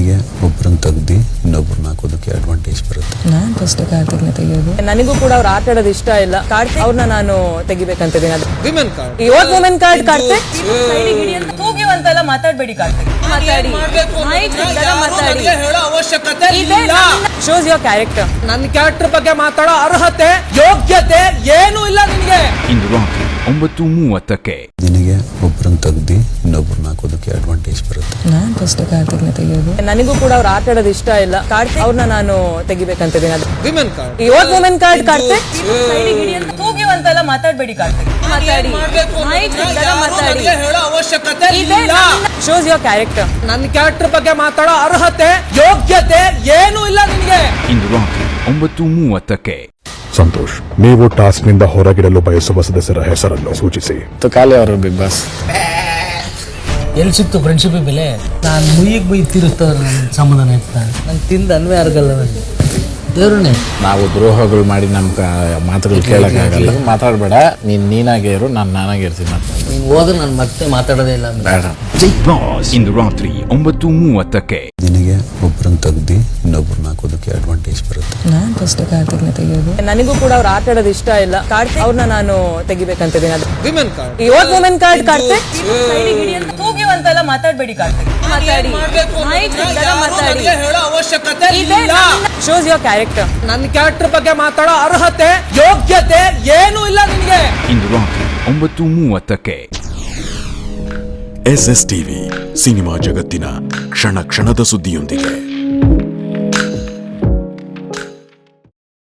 ನಿನಗೆ ಒಬ್ಬರನ್ನ ತೆಗ್ದು ಇನ್ನೊಬ್ಬರನ್ನ ಹಾಕೋದಕ್ಕೆ ಅಡ್ವಾಂಟೇಜ್ ಬರುತ್ತೆ. ನಾನು ಫಸ್ಟ್ ಕಾರ್ತಿಕ್ನ ತೆಗಿಯೋದು. ನನಗೂ ಕೂಡ ಅವ್ರು ಆಟ ಆಡೋದು ಇಷ್ಟ ಇಲ್ಲ. ಕಾರ್ತಿಕ್ ಅವ್ರನ್ನ ನಾನು ತೆಗಿಬೇಕಂತಿದ್ದೀನಿ. ಅದು ವಿಮೆನ್ ಕಾರ್ಡ್. ಇವತ್ತು ವುಮೆನ್ ಕಾರ್ಡ್ ಕಾರ್ತಿಕ್ ತೂಗಿವಂತೆಲ್ಲ ಮಾತಾಡ್ಬೇಡಿ. ಕಾರ್ತಿಕ್ ಮಾತಾಡಿ ಹೇಳೋ ಅವಶ್ಯಕತೆ ಇಲ್ಲ. Shows your character. ನನ್ನ ಕ್ಯಾರೆಕ್ಟರ್ ಬಗ್ಗೆ ಮಾತಾಡೋ ಅರ್ಹತೆ ಯೋಗ್ಯತೆ ಏನೂ ಇಲ್ಲ ನಿನ್ಗೆ. ಇಂದು ರಾತ್ರಿ 9:30ಕ್ಕೆ ನಿನಗೆ ಒಬ್ಬರನ್ನ ತೆಗ್ದು ಇನ್ನೊಬ್ಬರನ್ನ ಹಾಕೋದಕ್ಕೆ ಅಡ್ವಾಂಟೇಜ್ ಬರುತ್ತೆ. ನಾನು ಫಸ್ಟ್ ಕಾರ್ತಿಕ್ನ ತೆಗಿಯೋದು. ನನಗೂ ಕೂಡ ಅವ್ರು ಆಟ ಆಡೋದು ಇಷ್ಟ ಇಲ್ಲ. ಕಾರ್ತಿಕ್ ಅವ್ರನ್ನ ನಾನು ತೆಗಿಬೇಕಂತಿದ್ದೀನಿ. ಅದು ವಿಮೆನ್ ಕಾರ್ಡ್. ಇವತ್ತು ವುಮೆನ್ ಕಾರ್ಡ್ ಕಾರ್ತಿಕ್ ತೂಗಿವಂತೆಲ್ಲ ಮಾತಾಡ್ಬೇಡಿ. ಕಾರ್ತಿಕ್ ಮಾತಾಡಿ ಹೇಳೋ ಅವಶ್ಯಕತೆ ಇಲ್ಲ. Shows your character. ನನ್ನ ಕ್ಯಾರೆಕ್ಟರ್ ಬಗ್ಗೆ ಮಾತಾಡೋ ಅರ್ಹತೆ ಯೋಗ್ಯತೆ ಏನೂ ಇಲ್ಲ ನಿನ್ಗೆ. ಇಂದು ರಾತ್ರಿ 9:30ಕ್ಕೆ. ಸಂತೋಷ್, ನೀವು ಟಾಸ್ಕ್ ನಿಂದ ಹೊರಗಿಡಲು ಬಯಸುವ ಸದಸ್ಯರ ಹೆಸರನ್ನು ಸೂಚಿಸಿ. ಕಾಲಿ ಅವರು ಬಿಗ್ ಬಾಸ್ ಎಲ್ಲಿ ಸಿಕ್ತು ಫ್ರೆಂಡ್ಶಿಪ್ ಬೆಲೆ? ನಾನು ಮುಯ್ಯಿಗೆ ತಿರುಗ್ತವ್ರ ನನ್ನ ಸಮಾಧಾನ ಆಯ್ತಾ? ನಂಗೆ ತಿಂದ ಅನ್ವೇ ಆಗಲ್ಲ. ನನಗೆ ದೇವ್ರನ್ನೇ ನಾವು ದ್ರೋಹಗಳು ಮಾಡಿ ನಮ್ಮ ಮಾತುಗಳು ಕೇಳೋಕ್ಕಾಗಲ್ಲ. ಮಾತಾಡಬೇಡ, ನೀನಾಗೇ ಇರು, ನಾನಾಗೇ ಇರ್ತೀನಿ. ನೀನು ಹೋದ್ರೆ ನಾನು ಮತ್ತೆ ಮಾತಾಡೋದೇ ಇಲ್ಲ. ಬೇಡ. ಬಿಗ್ ಬಾಸ್ ಇಂದು ರಾತ್ರಿ 9:30ಕ್ಕೆ. ನಿನಗೆ ಒಬ್ಬರನ್ನ ತೆಗ್ದು ಇನ್ನೊಬ್ಬರನ್ನ ಹಾಕೋದಕ್ಕೆ ಅಡ್ವಾಂಟೇಜ್ ಬರುತ್ತೆ. ನಾನು ಫಸ್ಟ್ ಕಾರ್ತಿಕ್ನ ತೆಗಿಯೋದು. ನನಗೂ ಕೂಡ ಅವ್ರು ಆಟ ಆಡೋದು ಇಷ್ಟ ಇಲ್ಲ. ಕಾರ್ತಿಕ್ ಅವ್ರನ್ನ ನಾನು ತೆಗಿಬೇಕಂತಿದ್ದೀನಿ. ಅದು ವಿಮೆನ್ ಕಾರ್ಡ್. ಇವತ್ತು ವುಮೆನ್ ಕಾರ್ಡ್ ಕಾರ್ತಿಕ್ ತೂಗಿವಂತೆಲ್ಲ ಮಾತಾಡ್ಬೇಡಿ. ಕಾರ್ತಿಕ್ ಮಾತಾಡಿ ಹೇಳೋ ಅವಶ್ಯಕತೆ ಇಲ್ಲ. Shows your character. ನನ್ನ ಕ್ಯಾರೆಕ್ಟರ್ ಬಗ್ಗೆ ಮಾತಾಡೋ ಅರ್ಹತೆ ಯೋಗ್ಯತೆ ಏನೂ ಇಲ್ಲ ನಿನ್ಗೆ. ಇಂದು ರಾತ್ರಿ 9:30ಕ್ಕೆ. SS ಟಿವಿ ಸಿನಿಮಾ ಜಗತ್ತಿನ ಕ್ಷಣ ಕ್ಷಣದ ಸುದ್ದಿಯೊಂದಿಗೆ.